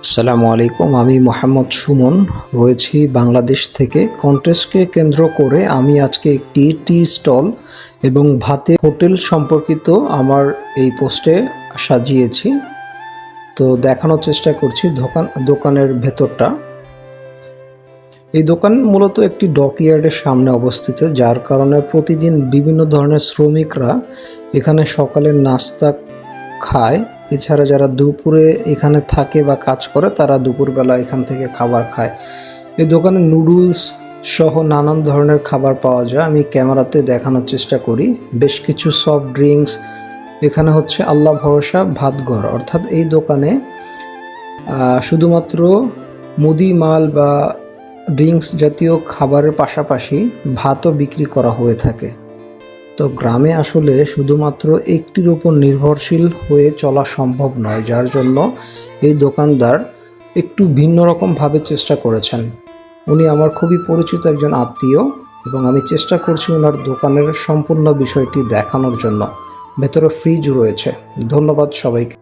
আসসালামু আলাইকুম। আমি মোহাম্মদ সুমন রয়েছি বাংলাদেশ থেকে। কন্টেস্টকে কেন্দ্র করে আমি আজকে একটি টি স্টল এবং ভাতের হোটেল সম্পর্কিত আমার এই পোস্টে সাজিয়েছি। তো দেখানোর চেষ্টা করছি দোকানের ভেতরটা। এই দোকান মূলত একটি ডকইয়ার্ডের সামনে অবস্থিত, যার কারণে প্রতিদিন বিভিন্ন ধরনের শ্রমিকরা এখানে সকালের নাস্তা খায়। এছাড়া যারা দুপুরে এখানে থাকে বা কাজ করে তারা দুপুরবেলা এখান থেকে খাবার খায়। এই দোকানে নুডলস সহ নানান ধরনের খাবার পাওয়া যায়। আমি ক্যামেরাতে দেখানোর চেষ্টা করি। বেশ কিছু সফট ড্রিঙ্কস। এখানে হচ্ছে আল্লাহ ভরসা ভাতঘর, অর্থাৎ এই দোকানে শুধুমাত্র মুদি মাল বা ড্রিঙ্কস জাতীয় খাবারের পাশাপাশি ভাতও বিক্রি করা হয়ে থাকে। তো গ্রামে আসলে শুধুমাত্র একটির উপর নির্ভরশীল হয়ে চলা সম্ভব নয়, যার জন্য এই দোকানদার একটু ভিন্ন রকমভাবে চেষ্টা করেছেন। উনি আমার খুবই পরিচিত একজন আত্মীয় এবং আমি চেষ্টা করছি ওনার দোকানের সম্পূর্ণ বিষয়টি দেখানোর জন্য। ভেতরে ফ্রিজ রয়েছে। ধন্যবাদ সবাইকে।